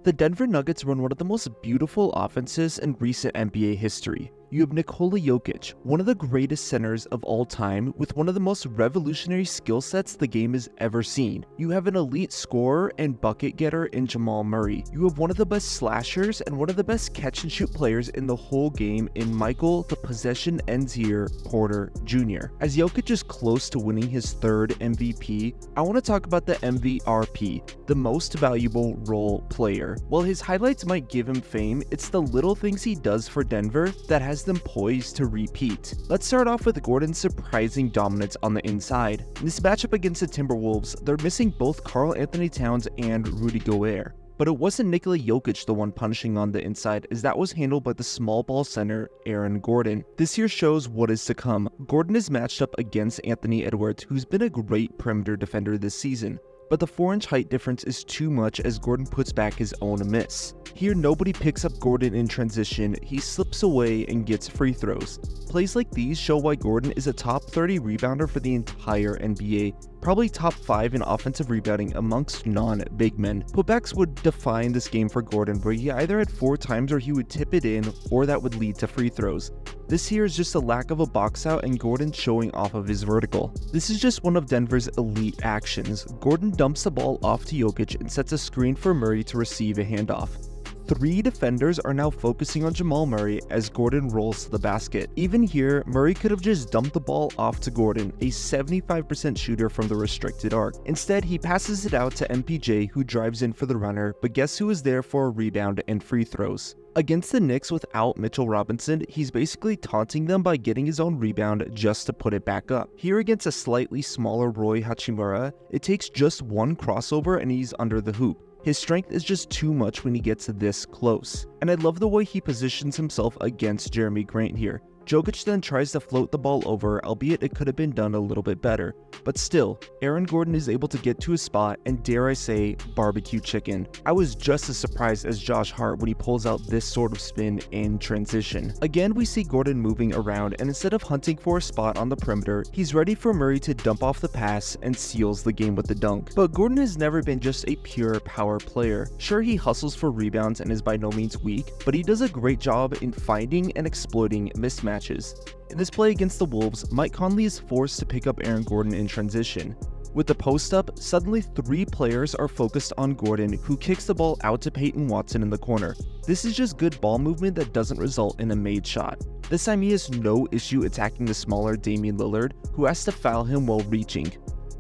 The Denver Nuggets run one of the most beautiful offenses in recent NBA history. You have Nikola Jokic, one of the greatest centers of all time, with one of the most revolutionary skill sets the game has ever seen. You have an elite scorer and bucket getter in Jamal Murray. You have one of the best slashers and one of the best catch and shoot players in the whole game in Michael the Possession Enzier Porter Jr. As Jokic is close to winning his third MVP, I want to talk about the MVRP, the most valuable role player. While his highlights might give him fame, it's the little things he does for Denver that has them poised to repeat. Let's start off with Gordon's surprising dominance on the inside. In this matchup against the Timberwolves, they're missing both Karl Anthony Towns and Rudy Gobert. But it wasn't Nikola Jokic the one punishing on the inside, as that was handled by the small ball center Aaron Gordon. This here shows what is to come. Gordon is matched up against Anthony Edwards, who's been a great perimeter defender this season. But the 4-inch height difference is too much as Gordon puts back his own miss. Here, nobody picks up Gordon in transition, he slips away and gets free throws. Plays like these show why Gordon is a top 30 rebounder for the entire NBA, probably top 5 in offensive rebounding amongst non-big men. Putbacks would define this game for Gordon, where he either had 4 times or he would tip it in, or that would lead to free throws. This here is just a lack of a box out and Gordon showing off of his vertical. This is just one of Denver's elite actions. Gordon dumps the ball off to Jokic and sets a screen for Murray to receive a handoff. 3 defenders are now focusing on Jamal Murray as Gordon rolls to the basket. Even here, Murray could have just dumped the ball off to Gordon, a 75% shooter from the restricted arc. Instead, he passes it out to MPJ, who drives in for the runner, but guess who is there for a rebound and free throws? Against the Knicks without Mitchell Robinson, he's basically taunting them by getting his own rebound just to put it back up. Here against a slightly smaller Rui Hachimura, it takes just one crossover and he's under the hoop. His strength is just too much when he gets this close. And I love the way he positions himself against Jeremy Grant here. Jokic then tries to float the ball over, albeit it could have been done a little bit better. But still, Aaron Gordon is able to get to his spot and, dare I say, barbecue chicken. I was just as surprised as Josh Hart when he pulls out this sort of spin in transition. Again, we see Gordon moving around, and instead of hunting for a spot on the perimeter, he's ready for Murray to dump off the pass and seals the game with the dunk. But Gordon has never been just a pure power player. Sure, he hustles for rebounds and is by no means weak, but he does a great job in finding and exploiting mismatches. In this play against the Wolves, Mike Conley is forced to pick up Aaron Gordon in transition. With the post-up, suddenly 3 players are focused on Gordon, who kicks the ball out to Peyton Watson in the corner. This is just good ball movement that doesn't result in a made shot. This time he has no issue attacking the smaller Damian Lillard, who has to foul him while reaching.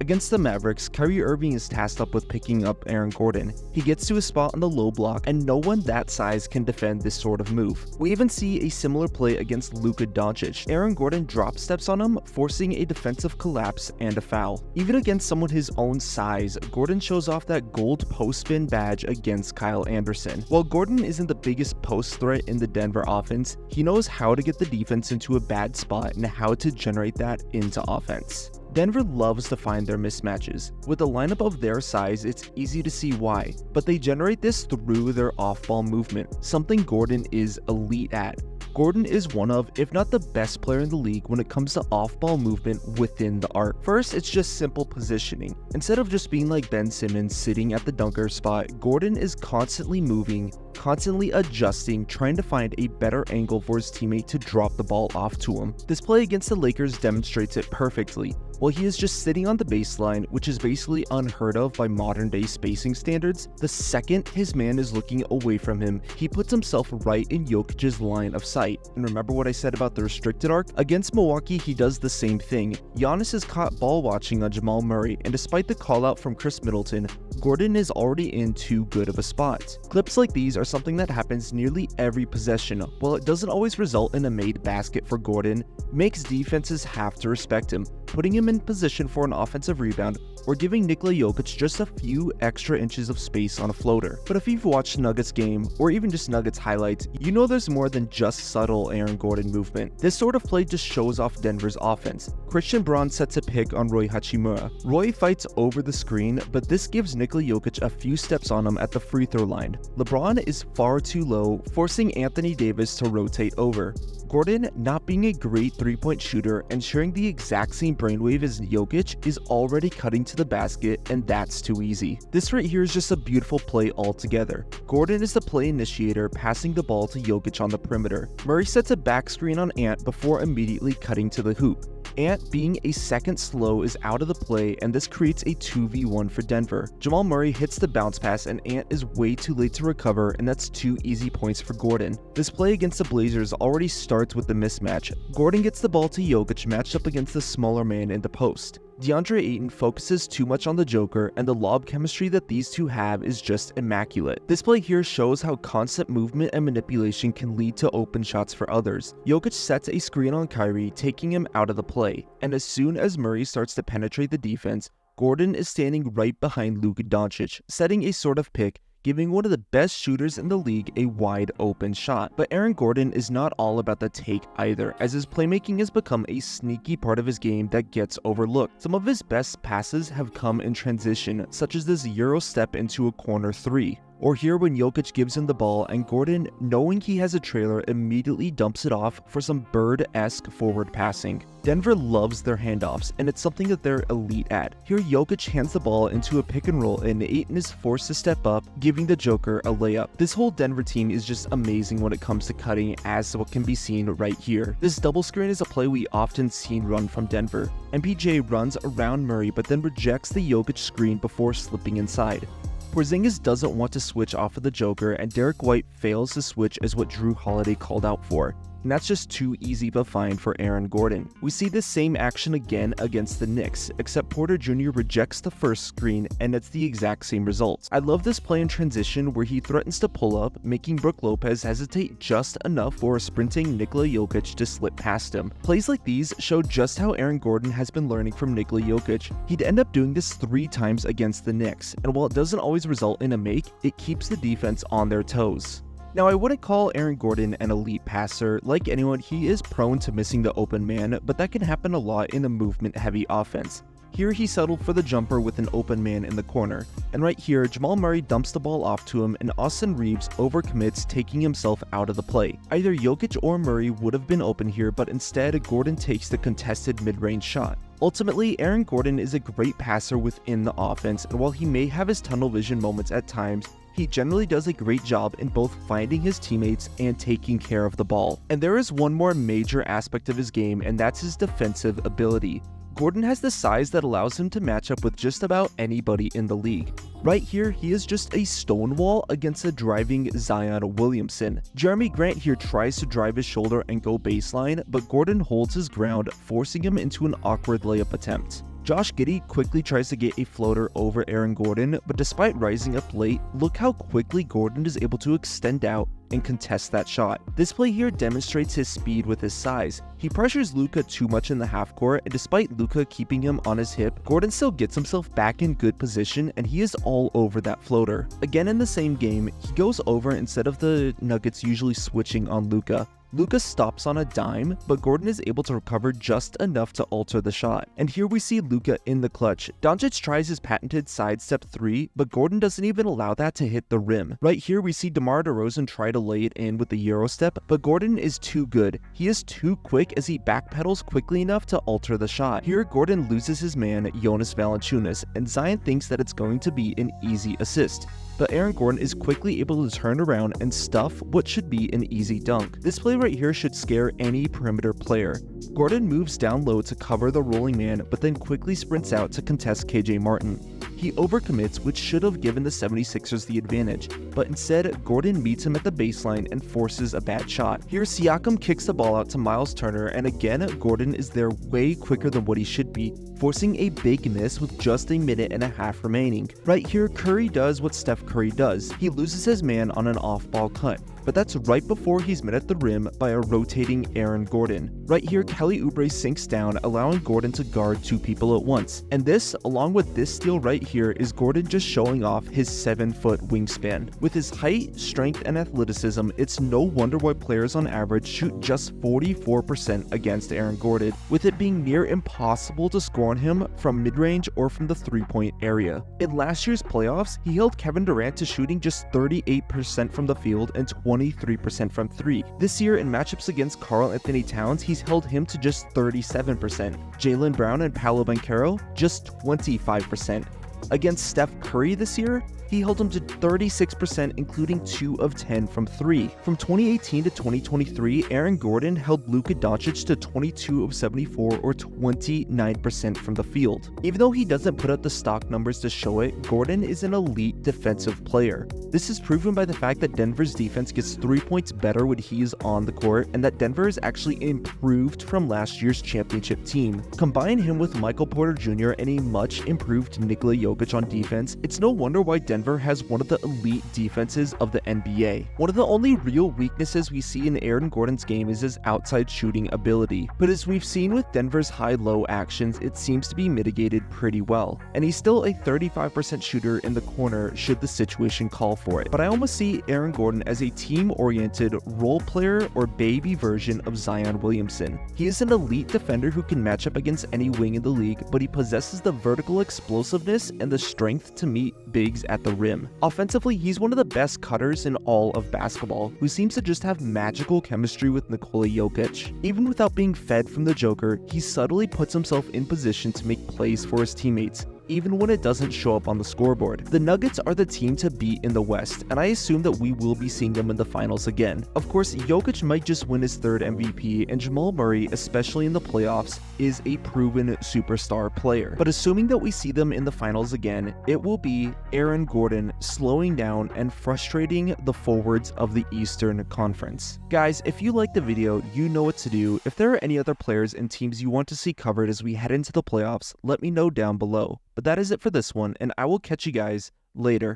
Against the Mavericks, Kyrie Irving is tasked up with picking up Aaron Gordon. He gets to a spot on the low block, and no one that size can defend this sort of move. We even see a similar play against Luka Doncic. Aaron Gordon drop steps on him, forcing a defensive collapse and a foul. Even against someone his own size, Gordon shows off that gold post spin badge against Kyle Anderson. While Gordon isn't the biggest post threat in the Denver offense, he knows how to get the defense into a bad spot and how to generate that into offense. Denver loves to find their mismatches. With a lineup of their size, it's easy to see why, but they generate this through their off-ball movement, something Gordon is elite at. Gordon is one of, if not the best player in the league when it comes to off-ball movement within the arc. First, it's just simple positioning. Instead of just being like Ben Simmons sitting at the dunker spot, Gordon is constantly moving, constantly adjusting, trying to find a better angle for his teammate to drop the ball off to him. This play against the Lakers demonstrates it perfectly. While he is just sitting on the baseline, which is basically unheard of by modern day spacing standards, the second his man is looking away from him, he puts himself right in Jokic's line of sight. And remember what I said about the restricted arc? Against Milwaukee, he does the same thing. Giannis is caught ball watching on Jamal Murray, and despite the call out from Chris Middleton, Gordon is already in too good of a spot. Clips like these are something that happens nearly every possession. While it doesn't always result in a made basket for Gordon, it makes defenses have to respect him, putting him in position for an offensive rebound or giving Nikola Jokic just a few extra inches of space on a floater. But if you've watched Nuggets game, or even just Nuggets highlights, you know there's more than just subtle Aaron Gordon movement. This sort of play just shows off Denver's offense. Christian Braun sets a pick on Rui Hachimura. Rui fights over the screen, but this gives Nikola Jokic a few steps on him at the free throw line. LeBron is far too low, forcing Anthony Davis to rotate over. Gordon, not being a great 3-point shooter and sharing the exact same brainwave as Jokic, is already cutting to to the basket, and that's too easy. This right here is just a beautiful play altogether. Gordon is the play initiator, passing the ball to Jokic on the perimeter. Murray sets a back screen on Ant before immediately cutting to the hoop. Ant, being a second slow, is out of the play, and this creates a 2v1 for Denver. Jamal Murray hits the bounce pass, and Ant is way too late to recover, and that's 2 easy points for Gordon. This play against the Blazers already starts with the mismatch. Gordon gets the ball to Jokic, matched up against the smaller man in the post. DeAndre Ayton focuses too much on the Joker, and the lob chemistry that these two have is just immaculate. This play here shows how constant movement and manipulation can lead to open shots for others. Jokic sets a screen on Kyrie, taking him out of the play, and as soon as Murray starts to penetrate the defense, Gordon is standing right behind Luka Doncic, setting a sort of pick, giving one of the best shooters in the league a wide open shot. But Aaron Gordon is not all about the take either, as his playmaking has become a sneaky part of his game that gets overlooked. Some of his best passes have come in transition, such as this Euro step into a corner 3. Or here when Jokic gives him the ball and Gordon, knowing he has a trailer, immediately dumps it off for some bird-esque forward passing. Denver loves their handoffs, and it's something that they're elite at. Here Jokic hands the ball into a pick and roll, and Ayton is forced to step up, giving the Joker a layup. This whole Denver team is just amazing when it comes to cutting, as what can be seen right here. This double screen is a play we often seen run from Denver. MPJ runs around Murray but then rejects the Jokic screen before slipping inside. Porzingis doesn't want to switch off of the Joker, and Derek White fails to switch as what Drew Holiday called out for. And that's just too easy of a find for Aaron Gordon. We see this same action again against the Knicks, except Porter Jr. rejects the first screen, and it's the exact same results. I love this play in transition where he threatens to pull up, making Brook Lopez hesitate just enough for a sprinting Nikola Jokic to slip past him. Plays like these show just how Aaron Gordon has been learning from Nikola Jokic. He'd end up doing this 3 times against the Knicks, and while it doesn't always result in a make, it keeps the defense on their toes. Now, I wouldn't call Aaron Gordon an elite passer. Like anyone, he is prone to missing the open man, but that can happen a lot in a movement-heavy offense. Here he settled for the jumper with an open man in the corner, and right here Jamal Murray dumps the ball off to him and Austin Reeves overcommits, taking himself out of the play. Either Jokic or Murray would have been open here, but instead Gordon takes the contested mid-range shot. Ultimately, Aaron Gordon is a great passer within the offense, and while he may have his tunnel vision moments at times, he generally does a great job in both finding his teammates and taking care of the ball. And there is one more major aspect of his game, and that's his defensive ability. Gordon has the size that allows him to match up with just about anybody in the league. Right here, he is just a stonewall against a driving Zion Williamson. Jeremy Grant here tries to drive his shoulder and go baseline, but Gordon holds his ground, forcing him into an awkward layup attempt. Josh Giddey quickly tries to get a floater over Aaron Gordon, but despite rising up late, look how quickly Gordon is able to extend out and contest that shot. This play here demonstrates his speed with his size. He pressures Luka too much in the half court, and despite Luka keeping him on his hip, Gordon still gets himself back in good position, and he is all over that floater. Again in the same game, he goes over instead of the Nuggets usually switching on Luka. Luka stops on a dime, but Gordon is able to recover just enough to alter the shot. And here we see Luka in the clutch. Doncic tries his patented sidestep 3, but Gordon doesn't even allow that to hit the rim. Right here we see DeMar DeRozan try to lay it in with the Euro step, but Gordon is too good. He is too quick as he backpedals quickly enough to alter the shot. Here Gordon loses his man Jonas Valanciunas, and Zion thinks that it's going to be an easy assist. But Aaron Gordon is quickly able to turn around and stuff what should be an easy dunk. This play right here should scare any perimeter player. Gordon moves down low to cover the rolling man, but then quickly sprints out to contest KJ Martin. He overcommits, which should have given the 76ers the advantage, but instead Gordon meets him at the baseline and forces a bad shot. Here Siakam kicks the ball out to Miles Turner, and again Gordon is there way quicker than what he should be, forcing a big miss with just a minute and a half remaining. Right here Curry does what Steph Curry does. He loses his man on an off-ball cut, but that's right before he's met at the rim by a rotating Aaron Gordon. Right here, Kelly Oubre sinks down, allowing Gordon to guard 2 people at once. And this, along with this steal right here, is Gordon just showing off his 7-foot wingspan, With his height, strength, and athleticism, it's no wonder why players on average shoot just 44% against Aaron Gordon, with it being near impossible to score on him from mid-range or from the three-point area. In last year's playoffs, he held Kevin Durant to shooting just 38% from the field and 23% from three. This year, in matchups against Karl Anthony Towns, he's held him to just 37%. Jaylen Brown and Paolo Banchero, just 25%. Against Steph Curry this year, he held him to 36%, including 2 of 10 from 3. From 2018 to 2023, Aaron Gordon held Luka Doncic to 22 of 74 or 29% from the field. Even though he doesn't put up the stock numbers to show it, Gordon is an elite defensive player. This is proven by the fact that Denver's defense gets 3 points better when he is on the court, and that Denver is actually improved from last year's championship team. Combine him with Michael Porter Jr. and a much improved Nikola Jokic on defense, it's no wonder why Denver has one of the elite defenses of the NBA. One of the only real weaknesses we see in Aaron Gordon's game is his outside shooting ability, but as we've seen with Denver's high-low actions, it seems to be mitigated pretty well, and he's still a 35% shooter in the corner should the situation call for it. But I almost see Aaron Gordon as a team-oriented role player or baby version of Zion Williamson. He is an elite defender who can match up against any wing in the league, but he possesses the vertical explosiveness and the strength to meet bigs at the rim. Offensively, he's one of the best cutters in all of basketball, who seems to just have magical chemistry with Nikola Jokic. Even without being fed from the Joker, he subtly puts himself in position to make plays for his teammates, even when it doesn't show up on the scoreboard. The Nuggets are the team to beat in the West, and I assume that we will be seeing them in the finals again. Of course, Jokic might just win his 3rd MVP, and Jamal Murray, especially in the playoffs, is a proven superstar player. But assuming that we see them in the finals again, it will be Aaron Gordon slowing down and frustrating the forwards of the Eastern Conference. Guys, if you liked the video, you know what to do. If there are any other players and teams you want to see covered as we head into the playoffs, let me know down below. But that is it for this one, and I will catch you guys later.